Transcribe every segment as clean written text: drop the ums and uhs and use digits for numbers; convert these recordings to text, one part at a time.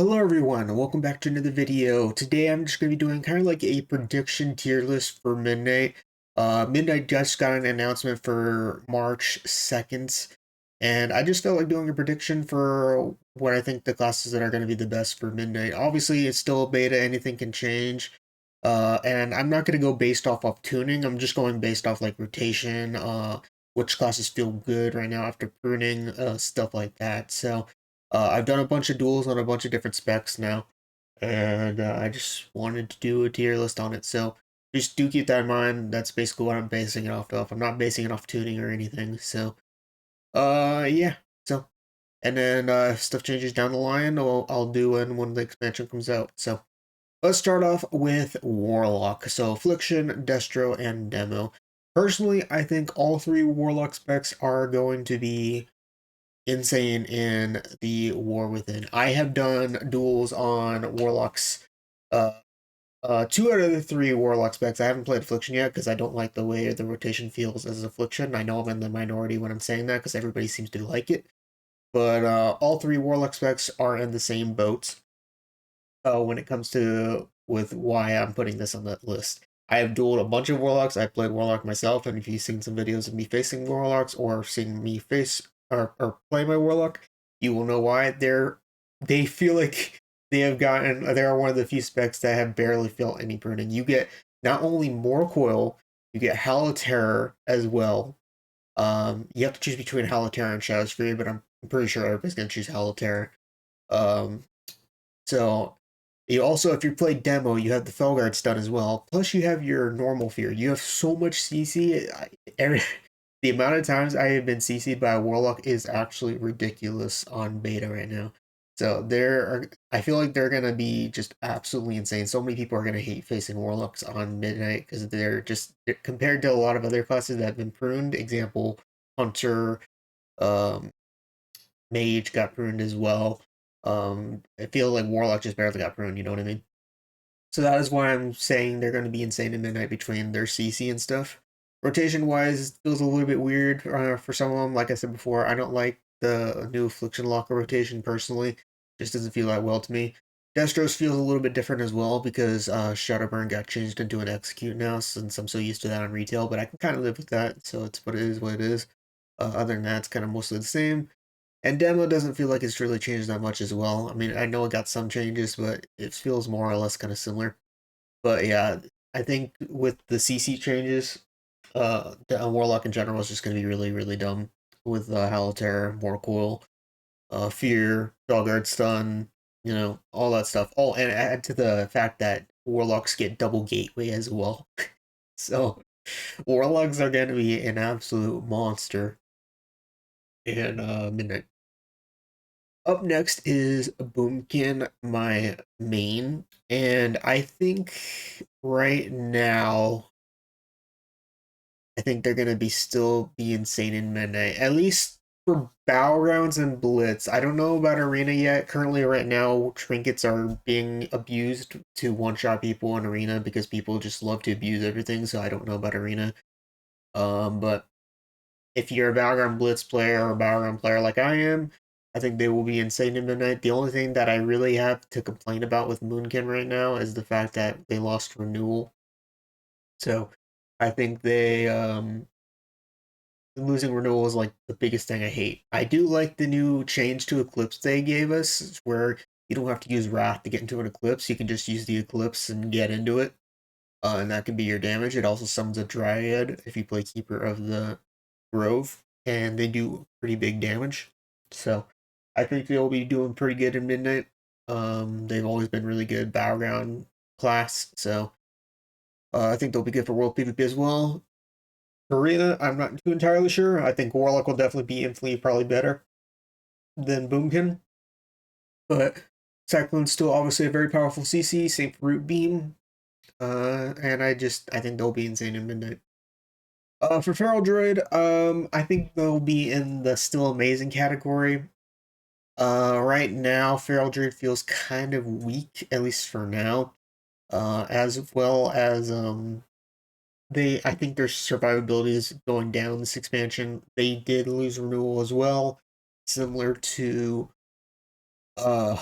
Hello everyone, and welcome back to another video. Today I'm just going to be doing kind of like a prediction tier list for Midnight. Midnight just got an announcement for March 2nd, and I just felt like doing a prediction for what I think the classes that are going to be the best for Midnight. Obviously, it's still a beta, anything can change. And I'm not going to go based off tuning, I'm just going based off like rotation, which classes feel good right now after pruning, stuff like that. So, I've done a bunch of duels on a bunch of different specs now, and I just wanted to do a tier list on it. So just do keep that in mind. That's basically what I'm basing it off of. I'm not basing it off tuning or anything. So, yeah. So, and then if stuff changes down the line, I'll do when the expansion comes out. So let's start off with Warlock. So Affliction, Destro, and Demo. Personally, I think all three Warlock specs are going to be insane in the War Within. I have done duels on Warlocks. Uh, Two out of the three Warlock specs. I haven't played Affliction yet because I don't like the way the rotation feels as Affliction. I know I'm in the minority when I'm saying that because everybody seems to like it. But all three Warlock specs are in the same boat when it comes to with why I'm putting this on that list. I have dueled a bunch of Warlocks. I played Warlock myself, and if you've seen some videos of me facing Warlocks or seeing me face or play my Warlock, you will know why. They feel like they are one of the few specs that have barely felt any pruning. You get not only more coil, you get Howl of Terror as well. You have to choose between Howl of Terror and Shadow's Fury, but I'm pretty sure everybody's gonna choose Howl of Terror. Um, so you also, if you play demo, you have the Felguard stun as well. Plus, you have your normal fear. You have so much CC. The amount of times I have been CC'd by a Warlock is actually ridiculous on beta right now. So I feel like they're gonna be just absolutely insane. So many people are gonna hate facing Warlocks on Midnight because compared to a lot of other classes that have been pruned. Example, Hunter, um, Mage got pruned as well. I feel like Warlock just barely got pruned, you know what I mean? So that is why I'm saying they're going to be insane in Midnight between their CC and stuff. Rotation wise, it feels a little bit weird for some of them. Like I said before, I don't like the new Affliction Locker rotation personally. Just doesn't feel that well to me. Destros feels a little bit different as well because Shadowburn got changed into an Execute now since I'm so used to that on retail, but I can kind of live with that, so it's what it is what it is. Other than that, it's kind of mostly the same. And demo doesn't feel like it's really changed that much as well. I mean, I know it got some changes, but it feels more or less kind of similar. But yeah, I think with the CC changes, the Warlock in general is just going to be really, really dumb with Howl of Terror, more coil, Fear, Felguard Stun, all that stuff. Oh, and add to the fact that Warlocks get double gateway as well. So Warlocks are going to be an absolute monster in Midnight. Up next is Boomkin, my main, and I think right now, I think they're gonna be insane in Midnight. At least for Battlegrounds and Blitz. I don't know about Arena yet. Currently, right now, trinkets are being abused to one-shot people in Arena because people just love to abuse everything. So I don't know about Arena. But if you're a Battleground Blitz player or a Battleground player like I am, I think they will be insane in Midnight. The only thing that I really have to complain about with Moonkin right now is the fact that they lost renewal. So I think they losing renewal is like the biggest thing I hate. I do like the new change to Eclipse they gave us, where you don't have to use Wrath to get into an Eclipse. You can just use the Eclipse and get into it, and that can be your damage. It also summons a Dryad if you play Keeper of the Grove, and they do pretty big damage. So I think they'll be doing pretty good in Midnight. They've always been really good battleground class, so I think they'll be good for World PvP as well. Arena, I'm not too entirely sure. I think Warlock will definitely be infinitely probably better than Boomkin, but Cyclone's still obviously a very powerful CC. Same for Root Beam, and I think they'll be insane in Midnight. For Feral Droid, I think they'll be in the still amazing category. Right now, Feral Druid feels kind of weak, at least for now. As well as I think their survivability is going down this expansion. They did lose renewal as well, similar to uh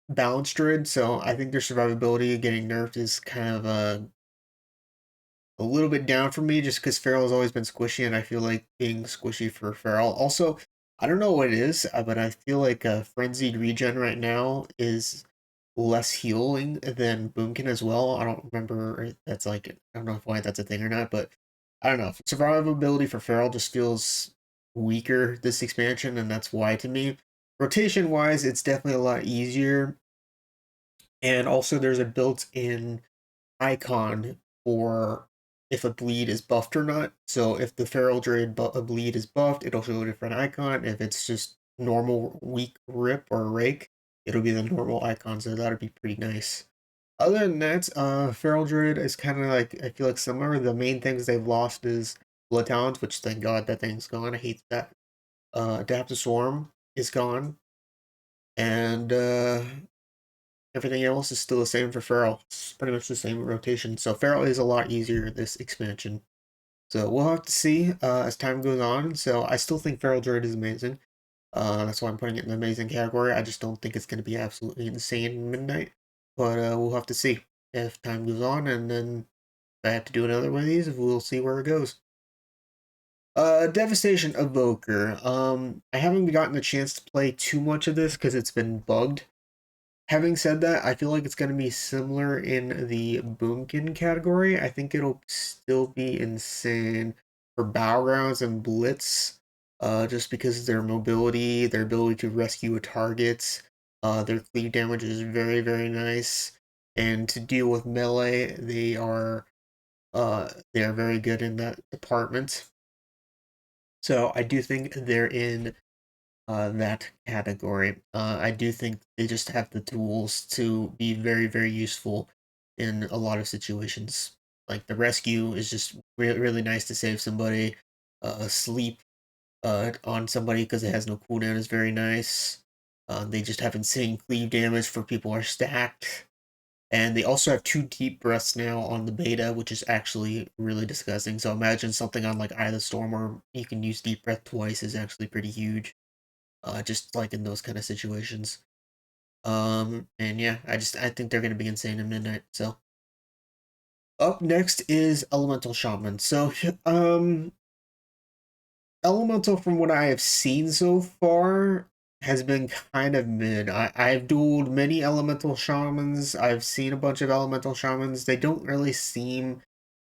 balanced druid, so I think their survivability getting nerfed is kind of a little bit down for me just because Feral has always been squishy, and I feel like being squishy for Feral. Also, I don't know what it is, but I feel like Frenzied Regen right now is less healing than Boomkin as well. I don't remember if that's like, I don't know why that's a thing or not, but I don't know. Survivability for Feral just feels weaker this expansion, and that's why to me. Rotation wise, it's definitely a lot easier, and also there's a built-in icon for if a bleed is buffed or not. So if the feral druid bleed is buffed, it'll show a different icon. If it's just normal weak rip or rake, it'll be the normal icon. So that'd be pretty nice. Other than that, feral druid is kind of like, I feel like similar. The main things they've lost is blood talents, which thank God that thing's gone. I hate that. Adaptive swarm is gone, and everything else is still the same for Feral. It's pretty much the same rotation. So Feral is a lot easier this expansion. So we'll have to see as time goes on. So I still think Feral Druid is amazing. That's why I'm putting it in the amazing category. I just don't think it's going to be absolutely insane in Midnight. But we'll have to see if time goes on. And then if I have to do another one of these, we'll see where it goes. Devastation Evoker. I haven't gotten the chance to play too much of this because it's been bugged. Having said that, I feel like it's going to be similar in the Boomkin category. I think it'll still be insane for Battlegrounds and Blitz, just because of their mobility, their ability to rescue targets. Their cleave damage is very, very nice. And to deal with melee, they are very good in that department. So I do think they're in that category. I do think they just have the tools to be very, very useful in a lot of situations. Like the rescue is just really nice to save somebody. Sleep on somebody because it has no cooldown is very nice. They just have insane cleave damage for people who are stacked. And they also have 2 deep breaths now on the beta, which is actually really disgusting. So imagine something on like Eye of the Storm where you can use deep breath twice is actually pretty huge, just like in those kind of situations. And yeah, I think they're gonna be insane in Midnight. So up next is Elemental Shaman. So Elemental, from what I have seen so far, has been kind of mid. I've dueled many Elemental Shamans. I've seen a bunch of Elemental Shamans. They don't really seem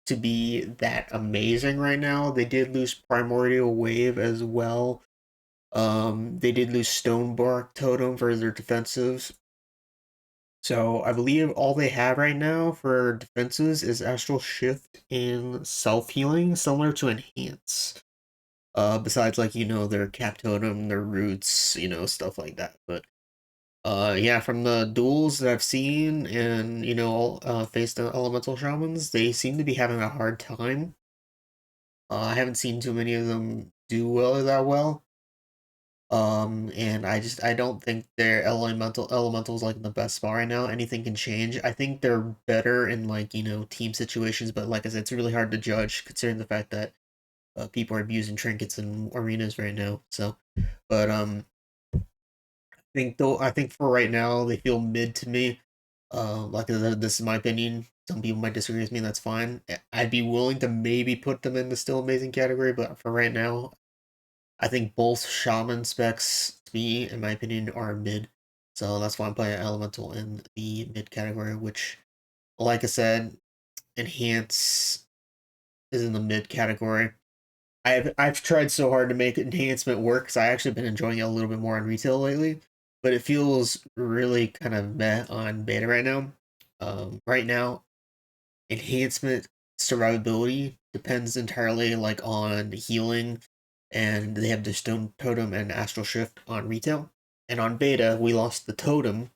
to be that amazing right now. They did lose Primordial Wave as well. They did lose Stonebark Totem for their defensives. So I believe all they have right now for defenses is Astral Shift and Self Healing, similar to Enhance. Besides, like, their Cap Totem, their roots, stuff like that. But yeah, from the duels that I've seen and faced the Elemental Shamans, they seem to be having a hard time. I haven't seen too many of them do that well. And I don't think their elementals like in the best spot right now. Anything can change. I think they're better in like, team situations, but like I said, it's really hard to judge considering the fact that people are abusing trinkets in arenas right now. So, but I think for right now they feel mid to me. Like I said, this is my opinion. Some people might disagree with me, and that's fine. I'd be willing to maybe put them in the still amazing category, but for right now, I think both shaman specs, to me, in my opinion, are mid. So that's why I'm playing Elemental in the mid category, which, like I said, Enhance is in the mid category. I've tried so hard to make Enhancement work because I actually been enjoying it a little bit more on retail lately, but it feels really kind of meh on beta right now. Right now, Enhancement survivability depends entirely like on healing, and they have the Stone Totem and Astral Shift on retail. And on beta, we lost the totem,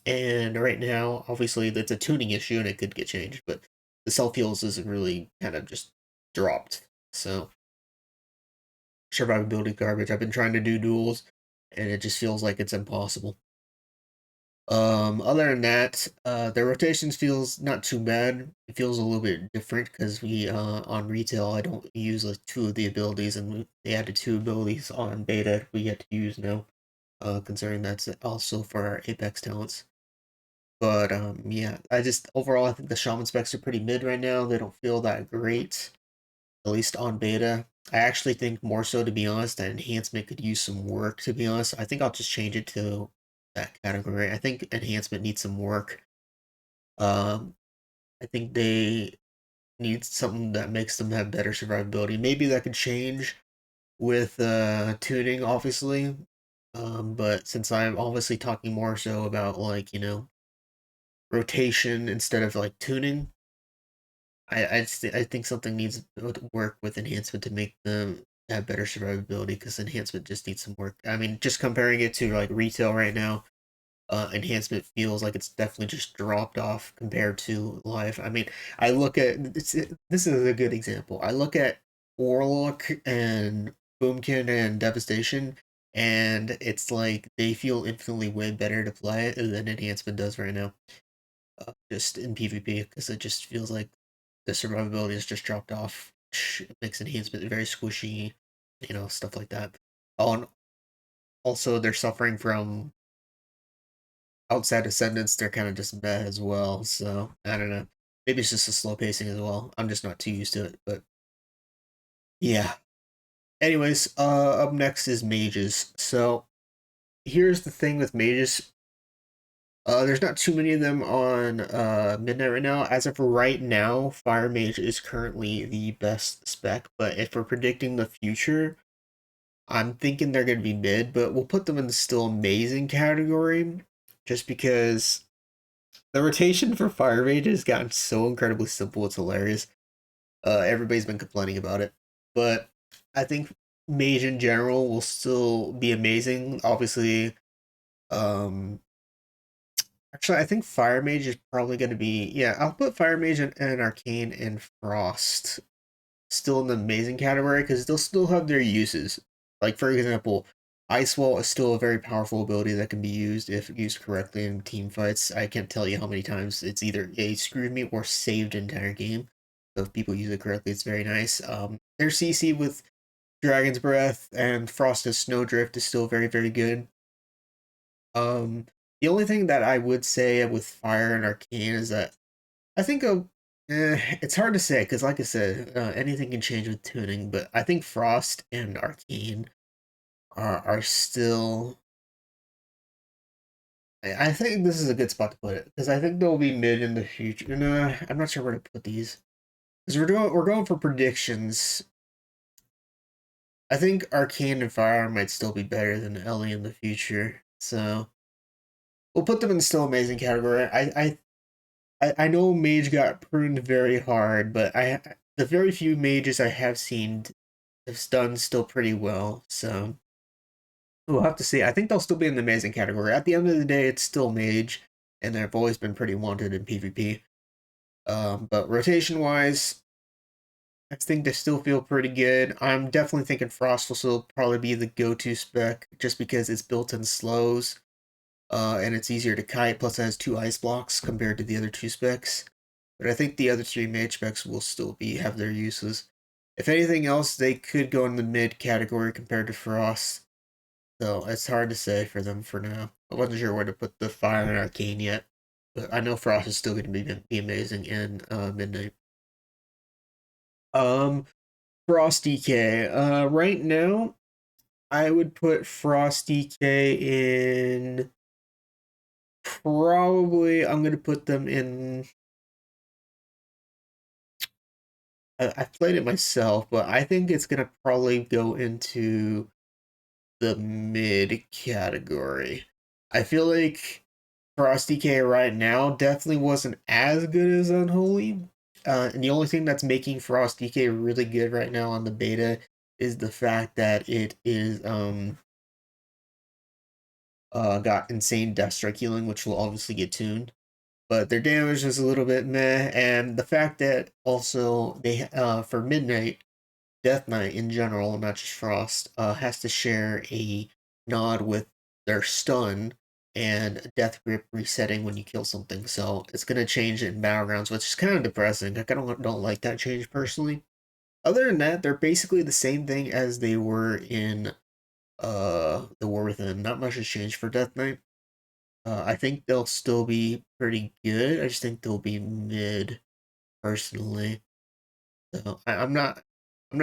and right now, obviously, that's a tuning issue and it could get changed, but the self heals is really kind of just dropped. So survivability garbage. I've been trying to do duels, and it just feels like it's impossible. Other than that, the rotations feels not too bad. It feels a little bit different because we on retail I don't use like 2 of the abilities, and they added 2 abilities on beta we get to use now. Considering that's also for our Apex talents. But yeah, overall I think the shaman specs are pretty mid right now. They don't feel that great, at least on beta. I actually think more so, to be honest, that enhancement could use some work. To be honest, I think I'll just change it to that category. I think enhancement needs some work. Um, I think they need something that makes them have better survivability. Maybe that could change with tuning, obviously. But since I'm obviously talking more so about like, rotation instead of like tuning, I think something needs to work with enhancement to make them have better survivability, because enhancement just needs some work. I mean, just comparing it to like retail right now, enhancement feels like it's definitely just dropped off compared to live. I mean, this is a good example. I look at Warlock and Boomkin and Devastation, and it's like they feel infinitely way better to play than enhancement does right now. Just in PvP, because it just feels like the survivability has just dropped off. It makes enhancement very squishy, stuff like that. Oh, and also they're suffering from outside ascendants. They're kind of just meh as well. So I don't know. Maybe it's just a slow pacing as well. I'm just not too used to it, but yeah. Anyways, up next is mages. So here's the thing with mages. There's not too many of them on Midnight right now. As of right now, Fire Mage is currently the best spec, but if we're predicting the future, I'm thinking they're going to be mid, but we'll put them in the still amazing category, just because the rotation for Fire Mage has gotten so incredibly simple, it's hilarious. Everybody's been complaining about it, but I think Mage in general will still be amazing. Obviously, um, actually, I think Fire Mage is probably going to be. Yeah, I'll put Fire Mage and Arcane and Frost still in the amazing category, because they'll still have their uses. Like, for example, Ice Wall is still a very powerful ability that can be used if used correctly in team fights. I can't tell you how many times it's either screwed me or saved an entire game. So if people use it correctly, it's very nice. Their CC with Dragon's Breath and Frost's Snowdrift is still very, very good. Um, the only thing that I would say with Fire and Arcane is that I think it's hard to say, because, like I said, anything can change with tuning. But I think Frost and Arcane are still. I think this is a good spot to put it, because I think they'll be mid in the future. No, I'm not sure where to put these, because we're going for predictions. I think Arcane and Fire might still be better than Ellie in the future, so we'll put them in the still amazing category. I know Mage got pruned very hard, but the very few mages I have seen have done still pretty well. So we'll have to see. I think they'll still be in the amazing category. At the end of the day, it's still Mage, and they've always been pretty wanted in PvP. But rotation wise, I think they still feel pretty good. I'm definitely thinking Frost will still probably be the go-to spec, just because it's built in slows. And it's easier to kite, plus it has 2 ice blocks compared to the other 2 specs. But I think the other 3 mage specs will still have their uses. If anything else, they could go in the mid category compared to Frost. So it's hard to say for them for now. I wasn't sure where to put the Fire and Arcane yet. But I know Frost is still going to be amazing in Midnight. Um, Frost DK. Right now, I would put Frost DK in. Probably, I'm gonna put them in. I've played it myself, but I think it's gonna probably go into the mid category. I feel like Frost DK right now definitely wasn't as good as Unholy. And the only thing that's making Frost DK really good right now on the beta is the fact that it is got insane death strike healing, which will obviously get tuned. But their damage is a little bit meh, and the fact that also they for Midnight, Death Knight in general, not just Frost, has to share a nod with their stun and death grip resetting when you kill something. So it's gonna change it in battlegrounds, which is kind of depressing. Like, I don't like that change personally. Other than that, they're basically the same thing as they were in the War Within. Not much has changed for Death Knight. I think they'll still be pretty good. I just think they'll be mid, personally. So I'm not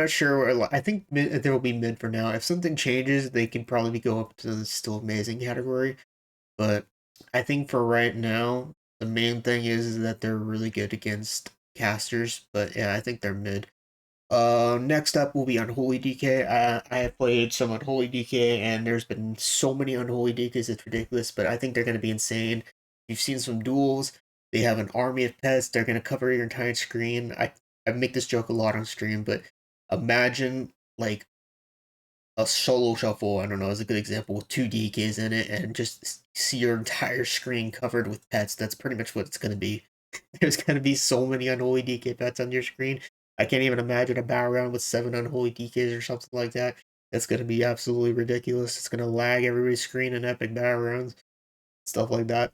sure. I think they will be mid for now. If something changes, they can probably go up to the still amazing category. But I think for right now, the main thing is that they're really good against casters. But yeah, I think they're mid. Next up will be Unholy DK. I have played some Unholy DK, and there's been so many Unholy DKs, it's ridiculous, but I think they're going to be insane. You've seen some duels. They have an army of pets. They're going to cover your entire screen. I make this joke a lot on stream, but imagine, like, a solo shuffle, I don't know, is a good example, with two DKs in it, and just see your entire screen covered with pets. That's pretty much what it's going to be. There's gonna be so many unholy DK pets on your screen. I can't even imagine a battleground with 7 unholy DKs or something like that. That's gonna be absolutely ridiculous. It's gonna lag everybody's screen in epic battlegrounds, stuff like that.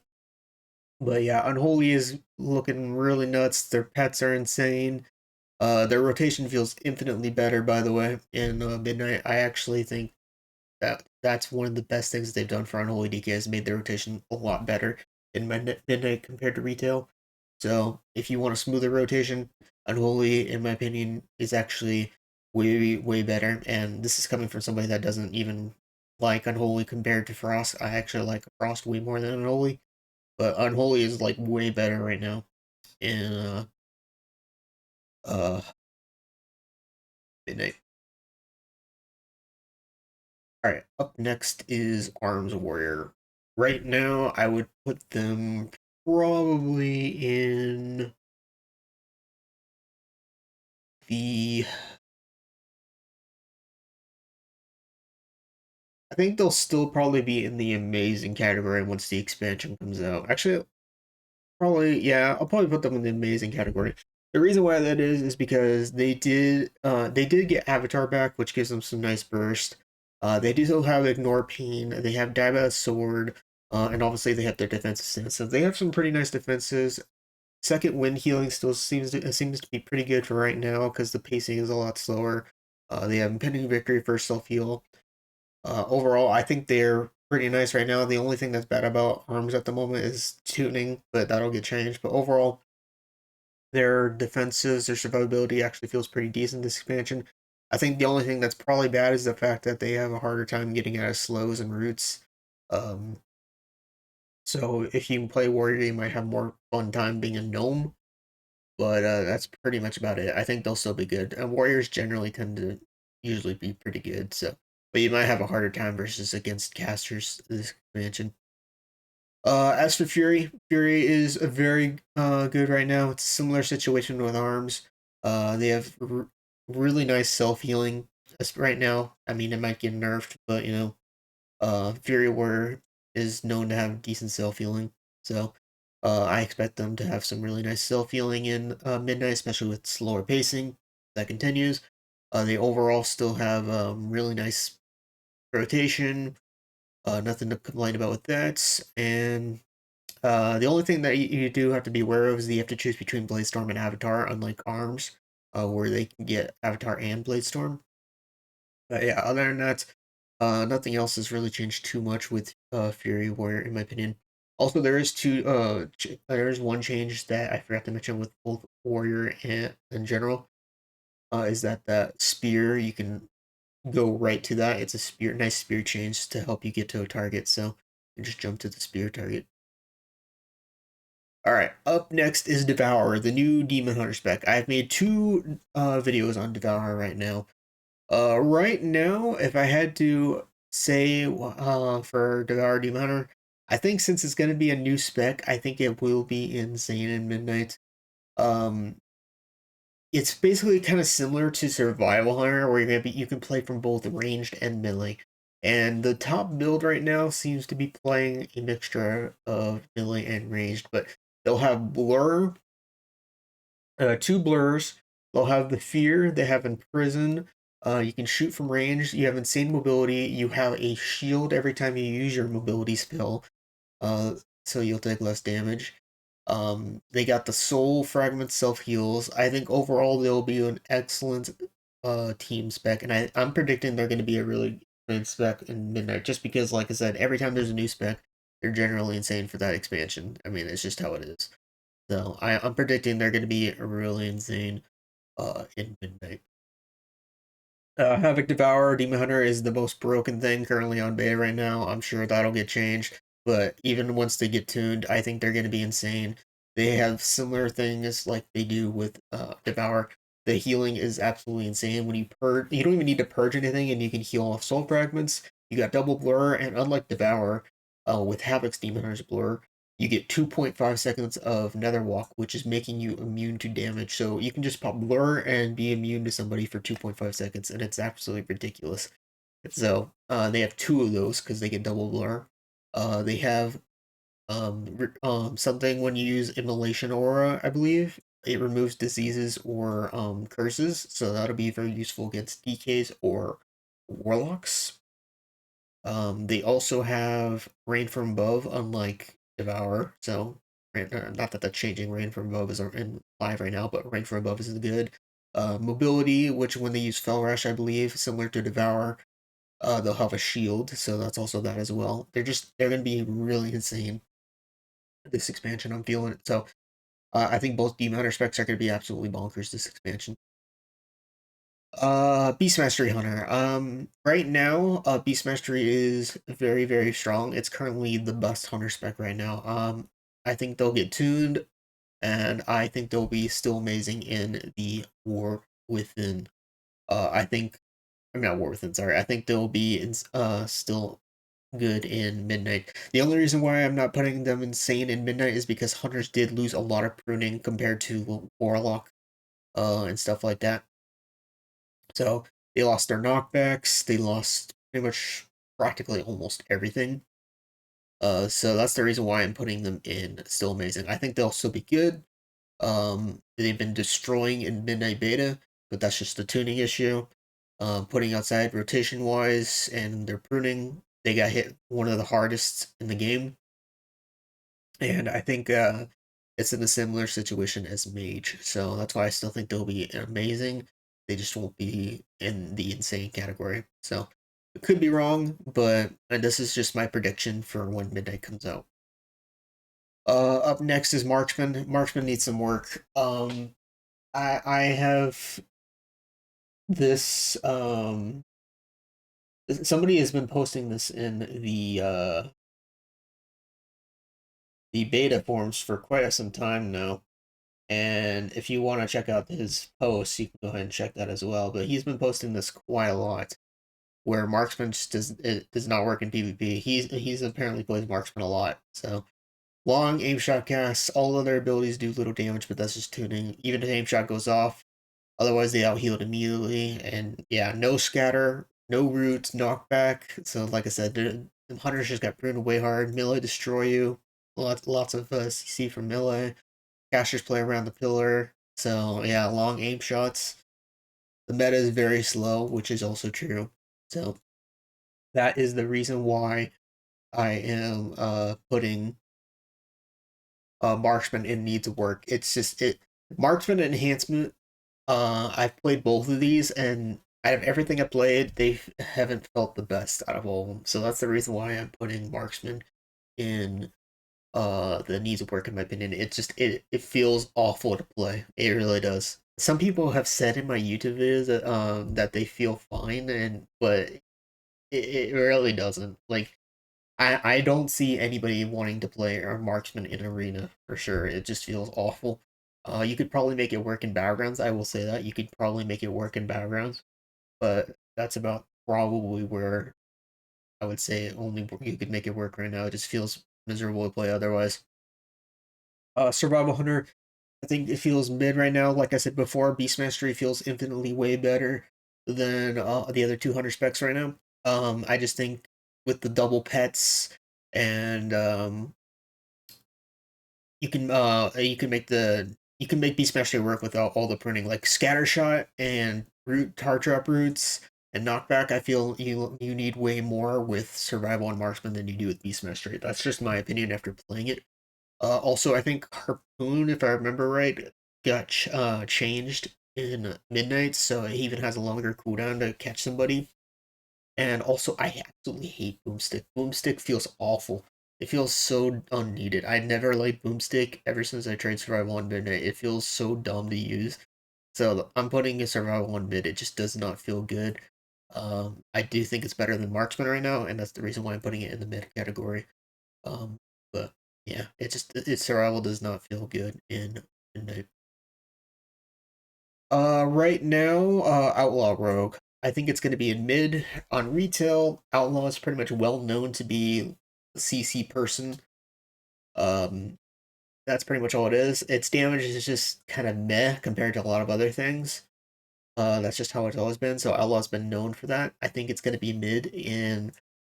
But yeah, unholy is looking really nuts. Their pets are insane. Their rotation feels infinitely better, by the way. In midnight, I actually think that's one of the best things they've done for Unholy DK, has made their rotation a lot better in midnight compared to retail. So if you want a smoother rotation, Unholy, in my opinion, is actually way better. And this is coming from somebody that doesn't even like Unholy compared to Frost. I actually like Frost way more than Unholy, but Unholy is like way better right now in uh midnight. All right, up next is Arms Warrior. Right now, I would put them probably in the. I think they'll still probably be in the amazing category once the expansion comes out. Actually, probably, yeah, I'll probably put them in the amazing category. The reason why that is because they did get Avatar back, which gives them some nice burst. They do still have Ignore Pain, they have Dive Sword, and obviously they have their defensive stance. So they have some pretty nice defenses. Second wind healing still seems to be pretty good for right now because the pacing is a lot slower. They have impending victory for self heal. Overall, I think they're pretty nice right now. The only thing that's bad about arms at the moment is tuning, but that'll get changed. But overall, their defenses, their survivability actually feels pretty decent this expansion. I think the only thing that's probably bad is the fact that they have a harder time getting out of slows and roots. Um, so if you can play warrior, you might have more fun time being a gnome. But that's pretty much about it. I think they'll still be good. And warriors generally tend to usually be pretty good. So, but you might have a harder time versus against casters this expansion. As for Fury, Fury is a very good right now. It's a similar situation with arms. They have really nice self healing right now. I mean, it might get nerfed, but you know, Fury Warrior is known to have decent self healing, so I expect them to have some really nice self healing in Midnight, especially with slower pacing that continues. They overall still have really nice rotation. Nothing to complain about with that. And the only thing that you do have to be aware of is that you have to choose between Bladestorm and Avatar, unlike Arms, where they can get Avatar and Bladestorm. But yeah, other than that, nothing else has really changed too much with Fury Warrior, in my opinion. Also, there is there is one change that I forgot to mention with both Warrior and in general. Is that spear, you can go right to that. It's a nice spear change to help you get to a target. So you just jump to the spear target. All right, up next is Devourer, the new Demon Hunter spec. I've made two videos on Devourer right now. Right now, if I had to say for Devourer Demon Hunter, I think since it's going to be a new spec, I think it will be Insane in Midnight. Um, it's basically kind of similar to Survival Hunter, where you can play from both ranged and melee. And the top build right now seems to be playing a mixture of melee and ranged, but they'll have Blur, two blurs. They'll have the fear. They have imprison. You can shoot from range. You have insane mobility. You have a shield every time you use your mobility spell, uh, so you'll take less damage. They got the soul fragment self heals. I think overall they'll be an excellent team spec, and I'm predicting they're going to be a really good spec in Midnight, just because, like I said, every time there's a new spec, they're generally insane for that expansion. I mean, it's just how it is. So I'm predicting they're going to be really insane in Midnight. Havoc Devourer Demon Hunter is the most broken thing currently on beta right now. I'm sure that'll get changed, but even once they get tuned, I think they're going to be insane. They have similar things like they do with Devour. The healing is absolutely insane. When you purge, you don't even need to purge anything, and you can heal off soul fragments. You got double blur, and unlike Devour, with Havoc's Demon Hunter's blur, you get 2.5 seconds of Nether Walk, which is making you immune to damage. So you can just pop blur and be immune to somebody for 2.5 seconds, and it's absolutely ridiculous. So they have two of those because they get double blur. They have something when you use Immolation Aura, I believe. It removes diseases or curses, so that'll be very useful against DKs or Warlocks. They also have Rain from Above, unlike Devour. So, not that that's changing. Rain from Above is in live right now, but Rain from Above is good. Mobility, which when they use Fell Rush, I believe, similar to Devour, they'll have a shield, so that's also that as well. They're gonna be really insane. This expansion, I'm feeling it. So, I think both Demon Hunter specs are gonna be absolutely bonkers this expansion. Beast Mastery Hunter. Right now, Beast Mastery is very, very strong. It's currently the best hunter spec right now. I think they'll get tuned, and I think they'll be still amazing in the War Within. I think I'm not War Within. Sorry, I think they'll be still good in Midnight. The only reason why I'm not putting them insane in Midnight is because hunters did lose a lot of pruning compared to Warlock, and stuff like that. So they lost their knockbacks. They lost pretty much practically almost everything. So that's the reason why I'm putting them in still amazing. I think they'll still be good. They've been destroying in Midnight Beta, but that's just a tuning issue. Putting outside rotation wise and their pruning, they got hit one of the hardest in the game. And I think it's in a similar situation as Mage. So that's why I still think they'll be amazing. They just won't be in the insane category. So it could be wrong, but and this is just my prediction for when Midnight comes out. Up next is Marksman. Marksman needs some work. I have this somebody has been posting this in the beta forums for quite some time now. And if you want to check out his posts, you can go ahead and check that as well. But he's been posting this quite a lot, where Marksman just does not work in PvP. He's apparently plays Marksman a lot. So long aim shot casts, all other abilities do little damage, but that's just tuning. Even if aim shot goes off, otherwise they out healed immediately. And yeah, no scatter, no roots, knockback. So like I said, the hunters just got pruned way hard. Melee destroy you. Lots of CC from melee. Casters play around the pillar. So yeah, long aim shots. The meta is very slow, which is also true. So that is the reason why I am putting Marksman in needs of work. It's just it Marksman Enhancement. I've played both of these, and out of everything I played, they haven't felt the best out of all of them. So that's the reason why I'm putting Marksman in that needs work in my opinion. It feels awful to play. It really does. Some people have said in my YouTube videos that they feel fine, and but it really doesn't. Like I don't see anybody wanting to play a Marksman in Arena for sure. It just feels awful. You could probably make it work in Battlegrounds. I will say that you could probably make it work in Battlegrounds, but that's about probably where I would say only you could make it work right now. It just feels miserable to play otherwise. Survival Hunter, I think it feels mid right now. Like I said before, Beast Mastery feels infinitely way better than the other 200 specs right now. I just think with the double pets and you can make Beast Mastery work without all the pruning, like Scattershot and root tar trap roots and knockback. I feel you need way more with Survival and Marksman than you do with Beast Mastery. That's just my opinion after playing it. Also, I think Harpoon, if I remember right, got changed in Midnight, so he even has a longer cooldown to catch somebody. And also, I absolutely hate Boomstick. Boomstick feels awful. It feels so unneeded. I never liked Boomstick ever since I tried Survival on Midnight. It feels so dumb to use. So I'm putting a Survival on Mid. It just does not feel good. I do think it's better than Marksman right now, and that's the reason why I'm putting it in the mid category. Um, but yeah, its survival does not feel good in Midnight. Right now, Outlaw Rogue. I think it's going to be in mid. On retail, Outlaw is pretty much well known to be a CC person. Um, that's pretty much all it is. Its damage is just kind of meh compared to a lot of other things. That's just how it's always been. So Outlaw's been known for that. I think it's going to be mid in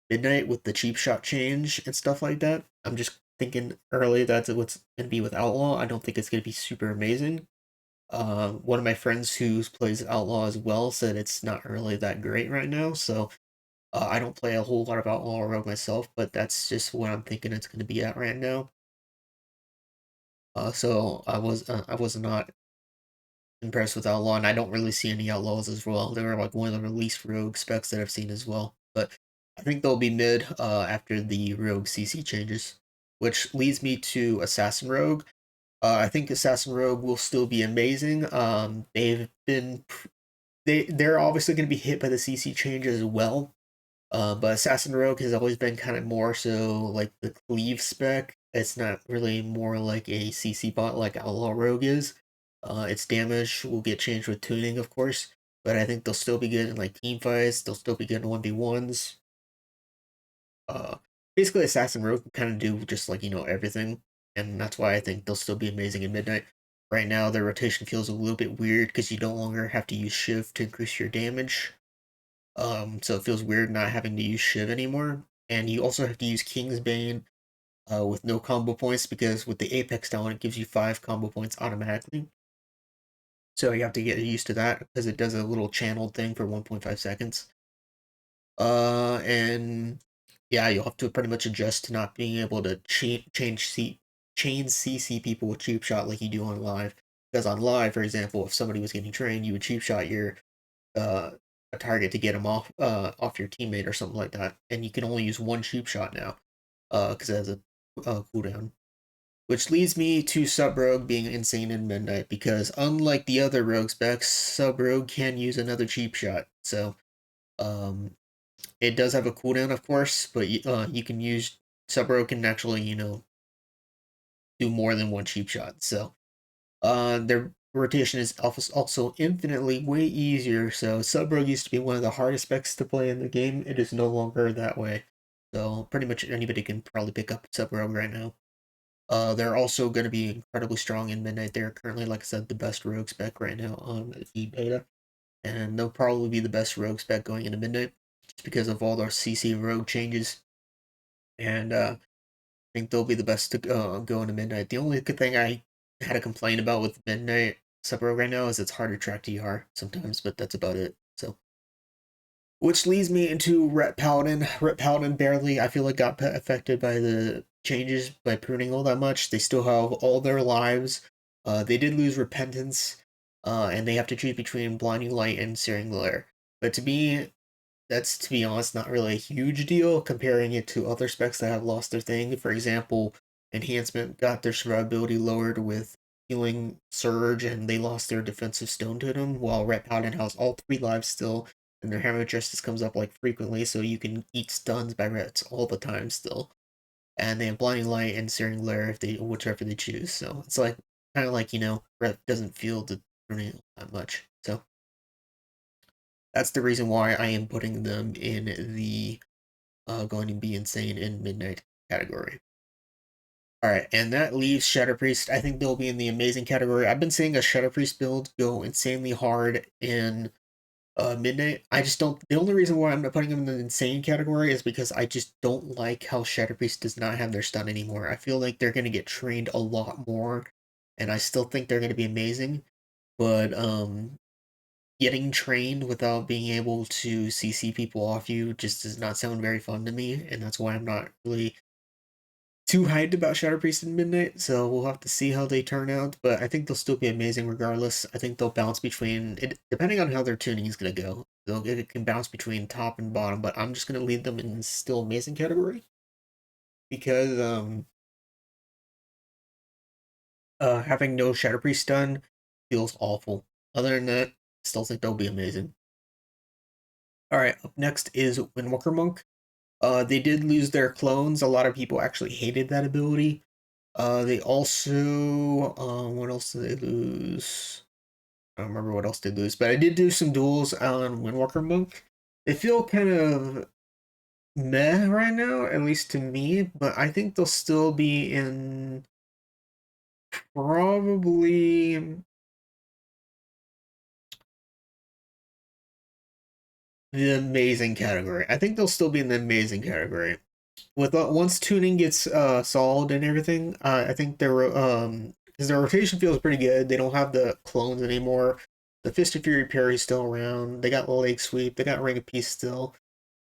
Midnight with the cheap shot change and stuff like that. I'm just thinking early that's what's going to be with Outlaw. I don't think it's going to be super amazing. One of my friends who plays Outlaw as well said it's not really that great right now. So I don't play a whole lot of Outlaw Rogue myself, but that's just what I'm thinking it's going to be at right now. So I was not impressed with Outlaw, and I don't really see any Outlaws as well. They were like one of the least rogue specs that I've seen as well. But I think they'll be mid after the rogue CC changes, which leads me to Assassin Rogue. I think Assassin Rogue will still be amazing. They're obviously going to be hit by the CC changes as well. But Assassin Rogue has always been kind of more so like the cleave spec. It's not really more like a CC bot like Outlaw Rogue is. Its damage will get changed with tuning, of course, but I think they'll still be good in like team fights. They'll still be good in 1v1s. Uh, Basically, Assassin Rogue can kind of do just like everything, and that's why I think they'll still be amazing in Midnight. Right now, their rotation feels a little bit weird because you no longer have to use Shiv to increase your damage. So it feels weird not having to use Shiv anymore. And you also have to use Kingsbane with no combo points because with the Apex down, it gives you 5 combo points automatically. So you have to get used to that because it does a little channeled thing for 1.5 seconds. And yeah, you'll have to pretty much adjust to not being able to chain CC people with cheap shot like you do on live. Because on live, for example, if somebody was getting trained, you would cheap shot your uh, a target to get him off your teammate or something like that, and you can only use one cheap shot now, because it has a cooldown. Which leads me to Sub Rogue being insane in Midnight because unlike the other rogue specs, Sub Rogue can use another cheap shot. So um, it does have a cooldown, of course, but you can use Sub Rogue can actually do more than one cheap shot. So their rotation is also infinitely way easier. So Sub Rogue used to be one of the hardest specs to play in the game. It is no longer that way. So pretty much anybody can probably pick up Sub Rogue right now. They're also going to be incredibly strong in Midnight. They're currently, like I said, the best rogue spec right now on the beta, and they'll probably be the best rogue spec going into Midnight, just because of all their CC rogue changes. And I think they'll be the best to go into Midnight. The only good thing I had to complain about with Midnight Sub Rogue right now is it's hard to track TR sometimes, but that's about it. So which leads me into Ret Paladin. Ret Paladin barely, I feel like, got affected by the changes by pruning all that much. They still have all their lives. They did lose Repentance, and they have to choose between Blinding Light and Searing Glare. But to me, that's, to be honest, not really a huge deal comparing it to other specs that have lost their thing. For example, Enhancement got their survivability lowered with Healing Surge, and they lost their defensive Stone Totem, while Ret Paladin has all 3 lives still, and their Hammer of Justice comes up like frequently, so you can eat stuns by Rets all the time still. And they have Blinding Light and Searing Glare if they whichever they choose. So it's like kind of like Ret doesn't feel the pruning that much. So that's the reason why I am putting them in the going to be insane in Midnight category. Alright, and that leaves Shadow Priest. I think they'll be in the amazing category. I've been seeing a Shadow Priest build go insanely hard in Midnight. I just don't. The only reason why I'm not putting them in the insane category is because I just don't like how Shadow Priest does not have their stun anymore. I feel like they're going to get trained a lot more, and I still think they're going to be amazing. But getting trained without being able to CC people off you just does not sound very fun to me, and that's why I'm not really too hyped about Shadow Priest in Midnight, so we'll have to see how they turn out, but I think they'll still be amazing regardless. I think they'll bounce between, depending on how their tuning is going to go, it can bounce between top and bottom, but I'm just going to leave them in still amazing category. because having no Shadow Priest stun feels awful. Other than that, still think they'll be amazing. Alright, up next is Windwalker Monk. They did lose their clones. A lot of people actually hated that ability. They also, what else did they lose? I don't remember what else they lose, but I did do some duels on Windwalker Monk. They feel kind of meh right now, at least to me, but I think they'll still be in probably the amazing category. I think they'll still be in the amazing category. With once tuning gets solved and everything, I think they're because their rotation feels pretty good. They don't have the clones anymore. The Fist of Fury parry's still around. They got Leg Sweep. They got Ring of Peace still.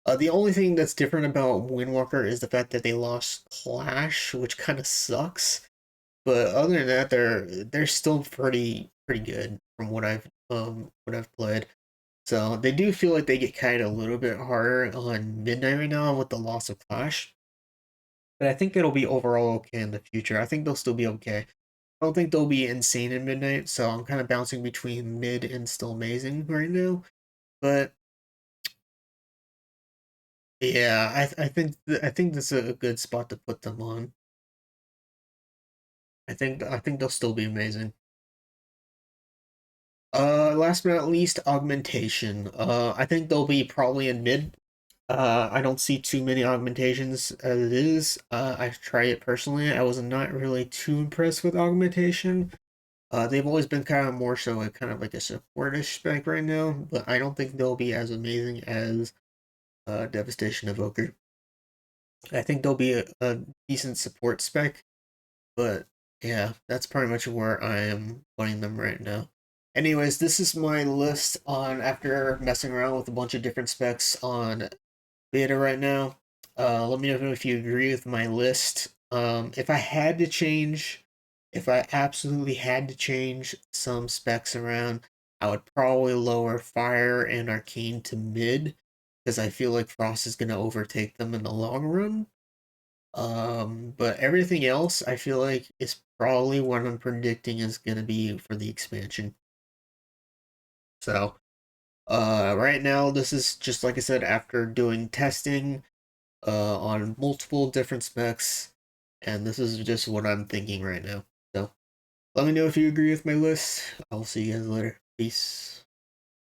The only thing that's different about Windwalker is the fact that they lost Clash, which kind of sucks. But other than that, they're still pretty good from what I've played. So they do feel like they get kind of a little bit harder on Midnight right now with the loss of Clash. But I think it'll be overall okay in the future. I think they'll still be okay. I don't think they'll be insane in Midnight, so I'm kind of bouncing between mid and still amazing right now. But yeah, I think this is a good spot to put them on. I think they'll still be amazing. Last but not least, Augmentation. I think they'll be probably in mid. I don't see too many augmentations as it is. I've tried it personally. I was not really too impressed with Augmentation. They've always been kind of more so like kind of like a supportish spec right now, but I don't think they'll be as amazing as Devastation Evoker. I think they'll be a decent support spec, but yeah, that's pretty much where I am putting them right now. Anyways, this is my list on after messing around with a bunch of different specs on beta right now. Let me know if you agree with my list. If I had to change, if I absolutely had to change some specs around, I would probably lower Fire and Arcane to mid, because I feel like Frost is going to overtake them in the long run. But everything else, I feel like is probably what I'm predicting is going to be for the expansion. So, right now, this is just like I said, after doing testing on multiple different specs, and this is just what I'm thinking right now. So let me know if you agree with my list. I'll see you guys later. Peace.